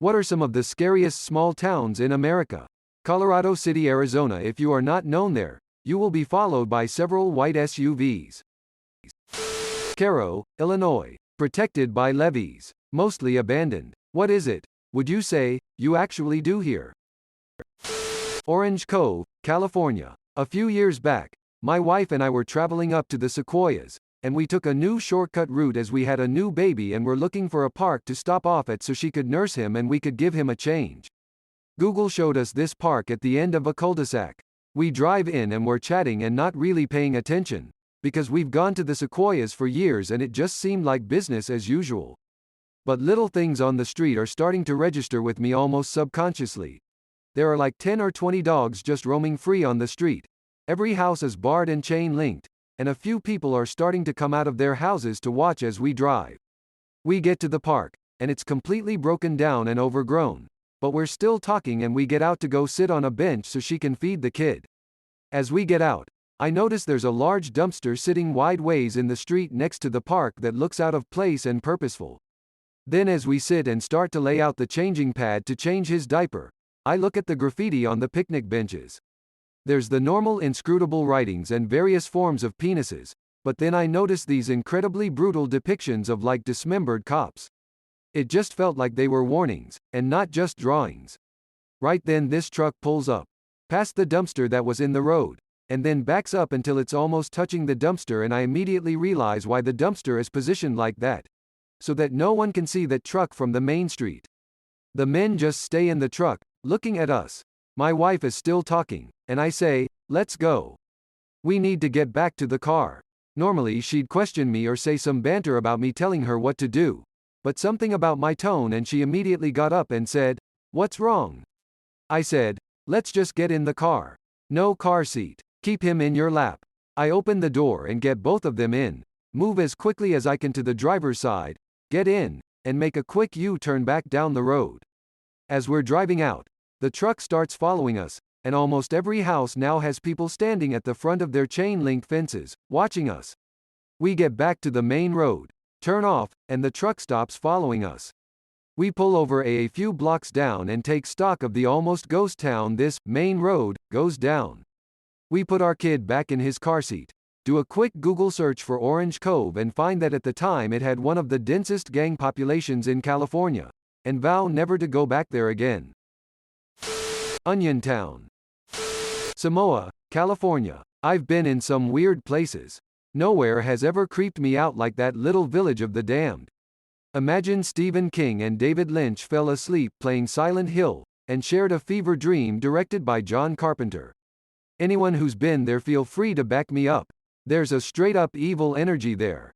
What are some of the scariest small towns in America? Colorado City, Arizona. If you are not known there, you will be followed by several white SUVs. Cairo, Illinois. Protected by levees. Mostly abandoned. What is it, would you say, you actually do here? Orange Cove, California. A few years back, my wife and I were traveling up to the Sequoias, and we took a new shortcut route as we had a new baby and were looking for a park to stop off at so she could nurse him and we could give him a change. Google showed us this park at the end of a cul-de-sac. We drive in and we're chatting and not really paying attention, because we've gone to the Sequoias for years and it just seemed like business as usual. But little things on the street are starting to register with me almost subconsciously. There are like 10 or 20 dogs just roaming free on the street. Every house is barred and chain linked, and a few people are starting to come out of their houses to watch as we drive. We get to the park, and it's completely broken down and overgrown, but we're still talking and we get out to go sit on a bench so she can feed the kid. As we get out, I notice there's a large dumpster sitting wideways in the street next to the park that looks out of place and purposeful. Then as we sit and start to lay out the changing pad to change his diaper, I look at the graffiti on the picnic benches. There's the normal inscrutable writings and various forms of penises, but then I notice these incredibly brutal depictions of like dismembered cops. It just felt like they were warnings, and not just drawings. Right then this truck pulls up, past the dumpster that was in the road, and then backs up until it's almost touching the dumpster, and I immediately realize why the dumpster is positioned like that. So that no one can see that truck from the main street. The men just stay in the truck, looking at us. My wife is still talking, and I say, "Let's go. We need to get back to the car." Normally she'd question me or say some banter about me telling her what to do, but something about my tone and she immediately got up and said, "What's wrong?" I said, "Let's just get in the car. No car seat. Keep him in your lap." I open the door and get both of them in, move as quickly as I can to the driver's side, get in, and make a quick U-turn back down the road. As we're driving out, the truck starts following us, and almost every house now has people standing at the front of their chain-link fences, watching us. We get back to the main road, turn off, and the truck stops following us. We pull over a few blocks down and take stock of the almost ghost town this main road goes down. We put our kid back in his car seat, do a quick Google search for Orange Cove and find that at the time it had one of the densest gang populations in California, and vow never to go back there again. Onion Town. Samoa, California. I've been in some weird places. Nowhere has ever creeped me out like that little village of the damned. Imagine Stephen King and David Lynch fell asleep playing Silent Hill, and shared a fever dream directed by John Carpenter. Anyone who's been there feel free to back me up. There's a straight-up evil energy there.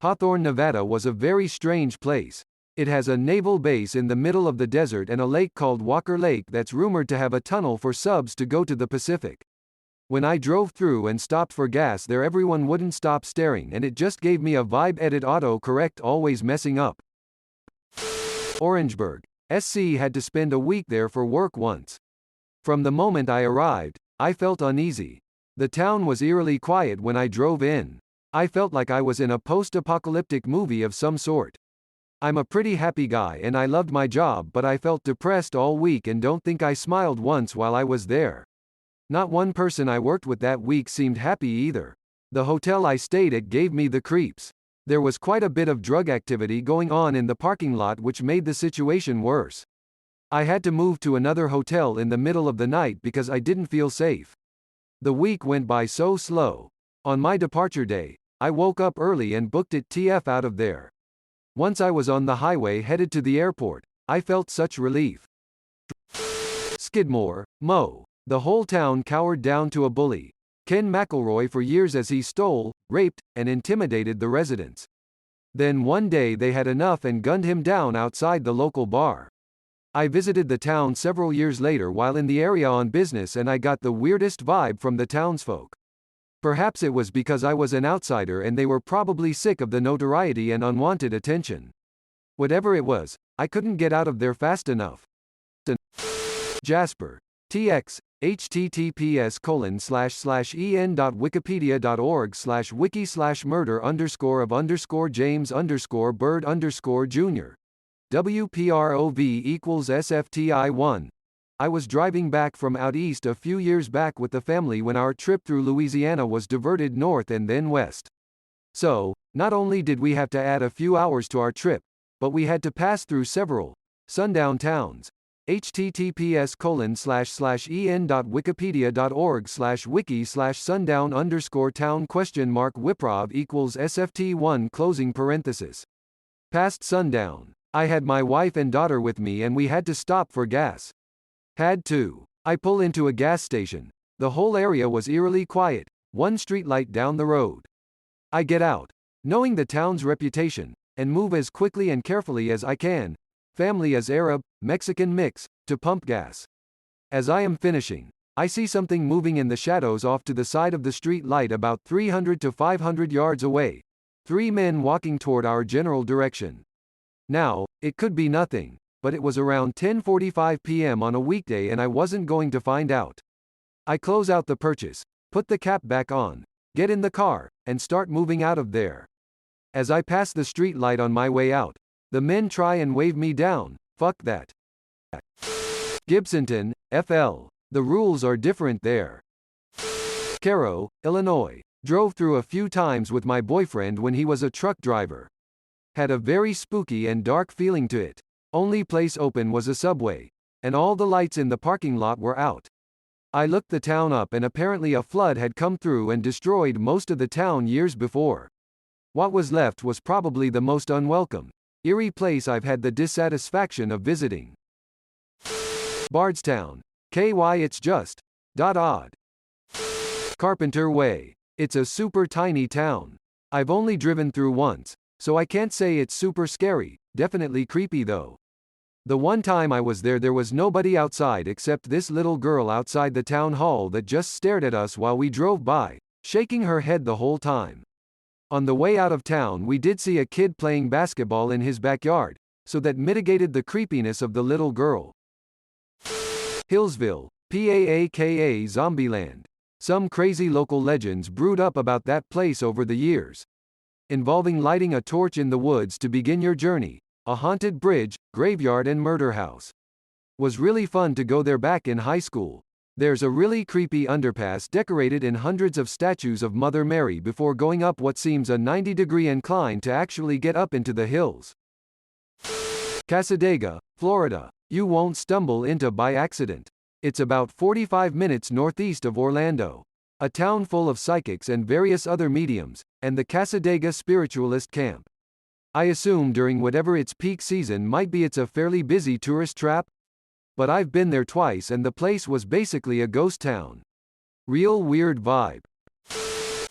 Hawthorne, Nevada was a very strange place. It has a naval base in the middle of the desert and a lake called Walker Lake that's rumored to have a tunnel for subs to go to the Pacific. When I drove through and stopped for gas there everyone wouldn't stop staring and it just gave me a vibe. Edit auto-correct always messing up. Orangeburg. SC had to spend a week there for work once. From the moment I arrived, I felt uneasy. The town was eerily quiet when I drove in. I felt like I was in a post-apocalyptic movie of some sort. I'm a pretty happy guy and I loved my job, but I felt depressed all week and don't think I smiled once while I was there. Not one person I worked with that week seemed happy either. The hotel I stayed at gave me the creeps. There was quite a bit of drug activity going on in the parking lot which made the situation worse. I had to move to another hotel in the middle of the night because I didn't feel safe. The week went by so slow. On my departure day, I woke up early and booked it TF out of there. Once I was on the highway headed to the airport, I felt such relief. Skidmore, Mo. The whole town cowered down to a bully, Ken McElroy, for years as he stole, raped, and intimidated the residents. Then one day they had enough and gunned him down outside the local bar. I visited the town several years later while in the area on business and I got the weirdest vibe from the townsfolk. Perhaps it was because I was an outsider and they were probably sick of the notoriety and unwanted attention. Whatever it was, I couldn't get out of there fast enough. Jasper. TX, https://en.wikipedia.org/wiki/murder_of_James_bird_jr WPROV equals SFTI1. I was driving back from out east a few years back with the family when our trip through Louisiana was diverted north and then west. So, not only did we have to add a few hours to our trip, but we had to pass through several sundown towns. https://en.wikipedia.org/wiki/sundown_town?Wiprov equals SFT1 closing parenthesis. Past sundown. I had my wife and daughter with me and we had to stop for gas. Had to. I pull into a gas station. The whole area was eerily quiet, one streetlight down the road. I get out, knowing the town's reputation, and move as quickly and carefully as I can, family as Arab, Mexican mix, to pump gas. As I am finishing, I see something moving in the shadows off to the side of the street light about 300 to 500 yards away. 3 men walking toward our general direction. Now, it could be nothing, but it was around 10:45 p.m. on a weekday and I wasn't going to find out. I close out the purchase, put the cap back on, get in the car, and start moving out of there. As I pass the street light on my way out, the men try and wave me down. Fuck that. Gibsonton, FL. The rules are different there. Cairo, Illinois. Drove through a few times with my boyfriend when he was a truck driver. Had a very spooky and dark feeling to it. Only place open was a Subway, and all the lights in the parking lot were out. I looked the town up and apparently a flood had come through and destroyed most of the town years before. What was left was probably the most unwelcome, eerie place I've had the dissatisfaction of visiting. Bardstown. KY it's just. Odd. Carpenter Way. It's a super tiny town. I've only driven through once, so I can't say it's super scary, definitely creepy though. The one time I was there was nobody outside except this little girl outside the town hall that just stared at us while we drove by, shaking her head the whole time. On the way out of town we did see a kid playing basketball in his backyard, so that mitigated the creepiness of the little girl. Hillsville, PAAKA Zombieland. Some crazy local legends brewed up about that place over the years, involving lighting a torch in the woods to begin your journey, a haunted bridge, graveyard and murder house. Was really fun to go there back in high school. There's a really creepy underpass decorated in hundreds of statues of Mother Mary before going up what seems a 90-degree incline to actually get up into the hills. Cassadaga, Florida. You won't stumble into by accident. It's about 45 minutes northeast of Orlando. A town full of psychics and various other mediums, and the Cassadaga Spiritualist Camp. I assume during whatever its peak season might be it's a fairly busy tourist trap? But I've been there twice and the place was basically a ghost town. Real weird vibe.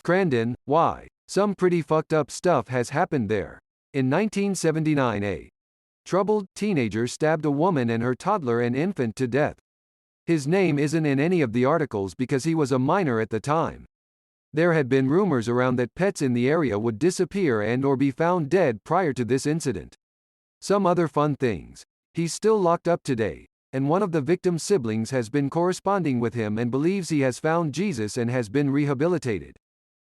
Crandon, why? Some pretty fucked up stuff has happened there. In 1979 a troubled teenager stabbed a woman and her toddler and infant to death. His name isn't in any of the articles because he was a minor at the time. There had been rumors around that pets in the area would disappear and/or be found dead prior to this incident. Some other fun things. He's still locked up today, and one of the victim's siblings has been corresponding with him and believes he has found Jesus and has been rehabilitated.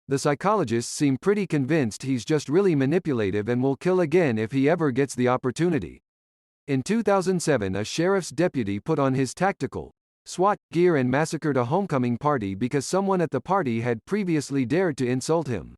The psychologists seem pretty convinced he's just really manipulative and will kill again if he ever gets the opportunity. In 2007, a sheriff's deputy put on his tactical SWAT gear and massacred a homecoming party because someone at the party had previously dared to insult him.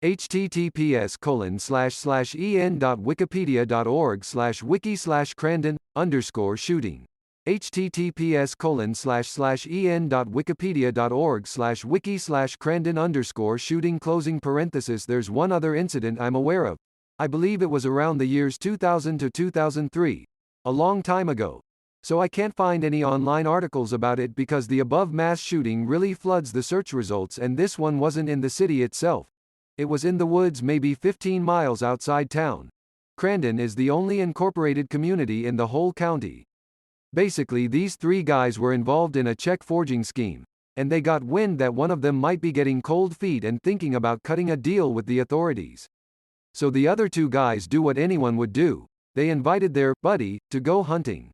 https://en.wikipedia.org/wiki/crandon_shooting. https://en.wikipedia.org/wiki/crandon_shooting closing parenthesis. There's one other incident I'm aware of. I believe it was around the years 2000 to 2003. A long time ago. So I can't find any online articles about it because the above mass shooting really floods the search results and this one wasn't in the city itself. It was in the woods maybe 15 miles outside town. Crandon is the only incorporated community in the whole county. Basically these 3 guys were involved in a check forging scheme, and they got wind that one of them might be getting cold feet and thinking about cutting a deal with the authorities. So the other 2 guys do what anyone would do. They invited their buddy to go hunting.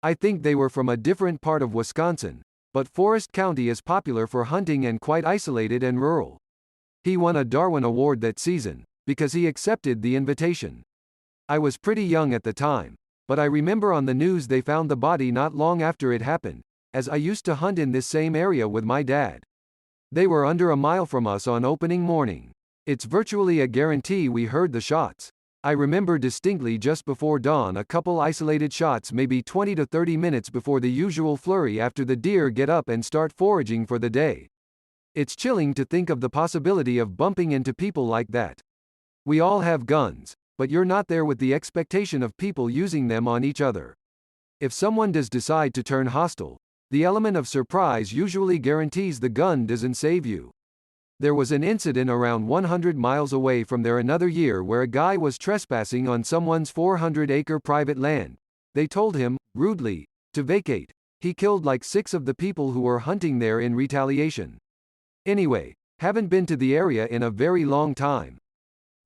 I think they were from a different part of Wisconsin, but Forest County is popular for hunting and quite isolated and rural. He won a Darwin Award that season, because he accepted the invitation. I was pretty young at the time, but I remember on the news they found the body not long after it happened, as I used to hunt in this same area with my dad. They were under a mile from us on opening morning. It's virtually a guarantee we heard the shots. I remember distinctly just before dawn a couple isolated shots, maybe 20 to 30 minutes before the usual flurry after the deer get up and start foraging for the day. It's chilling to think of the possibility of bumping into people like that. We all have guns, but you're not there with the expectation of people using them on each other. If someone does decide to turn hostile, the element of surprise usually guarantees the gun doesn't save you. There was an incident around 100 miles away from there another year where a guy was trespassing on someone's 400-acre private land. They told him, rudely, to vacate. He killed like 6 of the people who were hunting there in retaliation. Anyway, haven't been to the area in a very long time.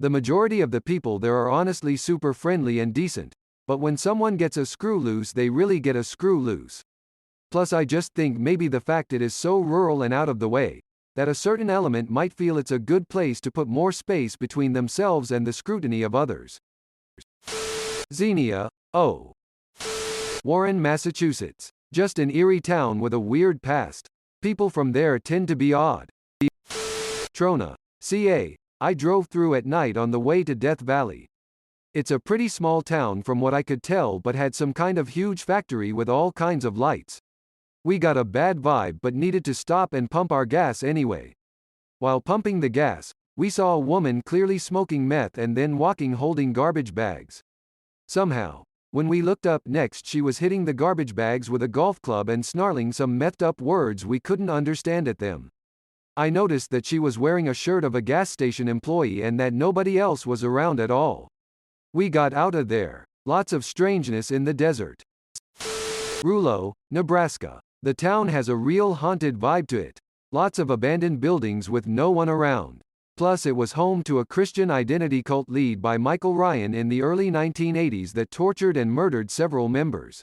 The majority of the people there are honestly super friendly and decent, but when someone gets a screw loose, they really get a screw loose. Plus I just think maybe the fact it is so rural and out of the way, that a certain element might feel it's a good place to put more space between themselves and the scrutiny of others. Xenia, O. Warren, Massachusetts. Just an eerie town with a weird past. People from there tend to be odd. Trona, CA. I drove through at night on the way to Death Valley. It's a pretty small town from what I could tell, but had some kind of huge factory with all kinds of lights. We got a bad vibe but needed to stop and pump our gas anyway. While pumping the gas, we saw a woman clearly smoking meth and then walking holding garbage bags. Somehow, when we looked up next, she was hitting the garbage bags with a golf club and snarling some methed up words we couldn't understand at them. I noticed that she was wearing a shirt of a gas station employee and that nobody else was around at all. We got out of there. Lots of strangeness in the desert. Rulo, Nebraska. The town has a real haunted vibe to it. Lots of abandoned buildings with no one around. Plus it was home to a Christian identity cult led by Michael Ryan in the early 1980s that tortured and murdered several members.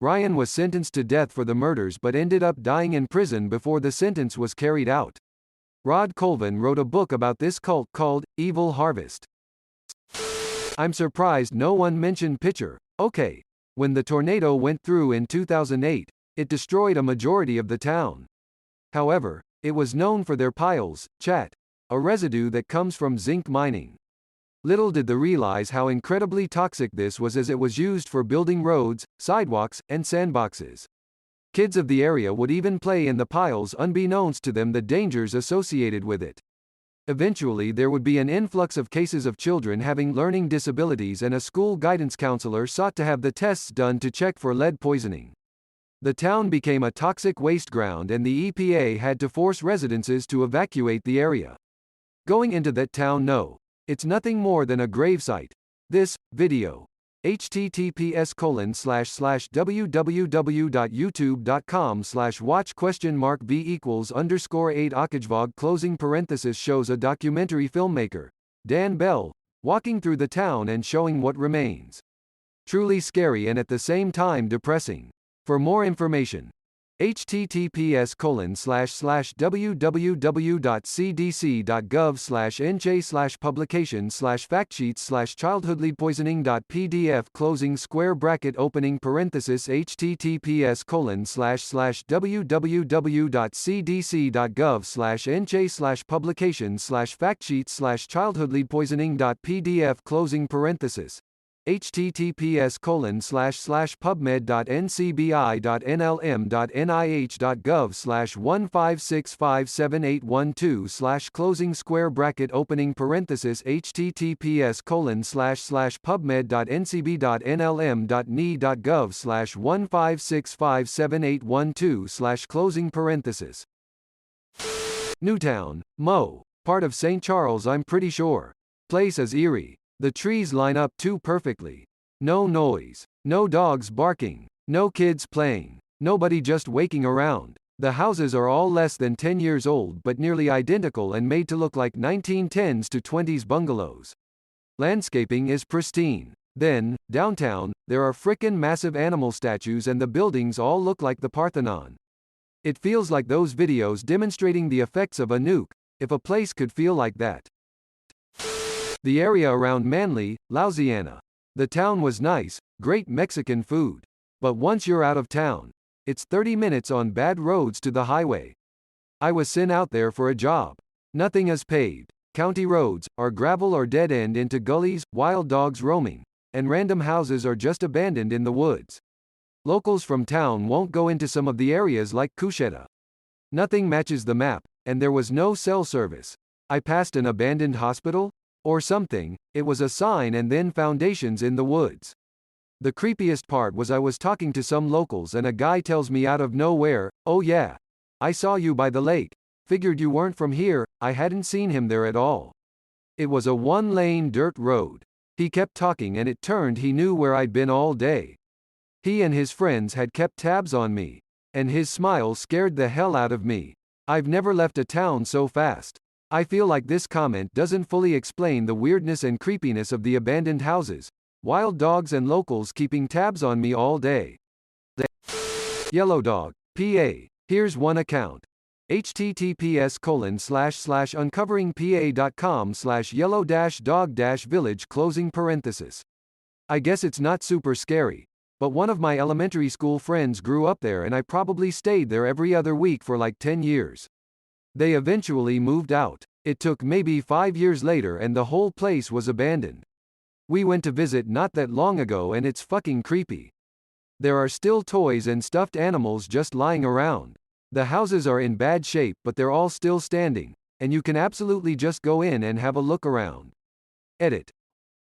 Ryan was sentenced to death for the murders but ended up dying in prison before the sentence was carried out. Rod Colvin wrote a book about this cult called Evil Harvest. I'm surprised no one mentioned Pitcher. Okay. When the tornado went through in 2008, it destroyed a majority of the town. However, it was known for their piles, chat, a residue that comes from zinc mining. Little did they realize how incredibly toxic this was, as it was used for building roads, sidewalks, and sandboxes. Kids of the area would even play in the piles unbeknownst to them the dangers associated with it. Eventually there would be an influx of cases of children having learning disabilities, and a school guidance counselor sought to have the tests done to check for lead poisoning. The town became a toxic waste ground and the EPA had to force residents to evacuate the area. Going into that town, no. It's nothing more than a gravesite. This video. https://www.youtube.com/watch?v=8 shows a documentary filmmaker, Dan Bell, walking through the town and showing what remains. Truly scary and at the same time depressing. For more information, https://www.cdc.gov/nj/publications/factsheets/childhoodleadpoisoning.pdf (opening parenthesis https://www.cdc.gov/nj/publications/factsheets/childhoodleadpoisoning.pdf closing parenthesis https://pubmed.ncbi.nlm.nih.gov/156578112/ closing opening parenthesis https://pubmed.ncbi.nlm.nih.gov/156578112/ closing parenthesis. Newtown, Mo. Part of St. Charles, I'm pretty sure. Place is eerie. The trees line up too perfectly. No noise. No dogs barking. No kids playing. Nobody just waking around. The houses are all less than 10 years old but nearly identical and made to look like 1910s to 20s bungalows. Landscaping is pristine. Then, downtown, there are frickin' massive animal statues and the buildings all look like the Parthenon. It feels like those videos demonstrating the effects of a nuke, if a place could feel like that. The area around Manly, Louisiana. The town was nice, great Mexican food. But once you're out of town, it's 30 minutes on bad roads to the highway. I was sent out there for a job. Nothing is paved. County roads are gravel or dead end into gullies, wild dogs roaming, and random houses are just abandoned in the woods. Locals from town won't go into some of the areas like Cusheta. Nothing matches the map, and there was no cell service. I passed an abandoned hospital? Or something, it was a sign and then foundations in the woods. The creepiest part was I was talking to some locals and a guy tells me out of nowhere, "Oh yeah. I saw you by the lake. Figured you weren't from here." I hadn't seen him there at all. It was a one-lane dirt road. He kept talking and it turned he knew where I'd been all day. He and his friends had kept tabs on me. And his smile scared the hell out of me. I've never left a town so fast. I feel like this comment doesn't fully explain the weirdness and creepiness of the abandoned houses, wild dogs and locals keeping tabs on me all day. Yellow Dog, PA. Here's one account. https://uncoveringpa.com/yellow-dog-village. I guess it's not super scary, but one of my elementary school friends grew up there and I probably stayed there every other week for like 10 years. They eventually moved out. It took maybe 5 years later and the whole place was abandoned. We went to visit not that long ago and it's fucking creepy. There are still toys and stuffed animals just lying around. The houses are in bad shape but they're all still standing, and you can absolutely just go in and have a look around. Edit.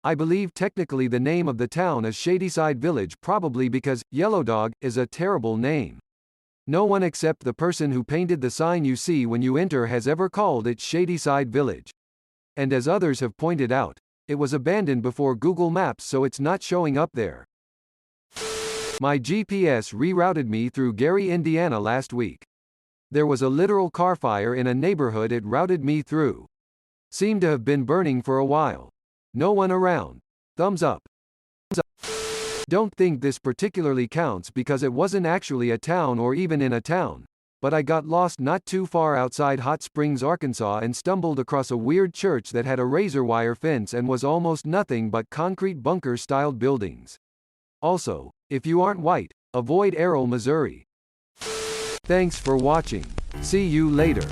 I believe technically the name of the town is Shadyside Village, probably because Yellow Dog is a terrible name. No one except the person who painted the sign you see when you enter has ever called it Shadyside Village. And as others have pointed out, it was abandoned before Google Maps, so it's not showing up there. My GPS rerouted me through Gary, Indiana last week. There was a literal car fire in a neighborhood it routed me through. Seemed to have been burning for a while. No one around. Thumbs up. Don't think this particularly counts because it wasn't actually a town or even in a town, but I got lost not too far outside Hot Springs, Arkansas and stumbled across a weird church that had a razor wire fence and was almost nothing but concrete bunker-styled buildings. Also, if you aren't white, avoid Errol, Missouri. Thanks for watching. See you later.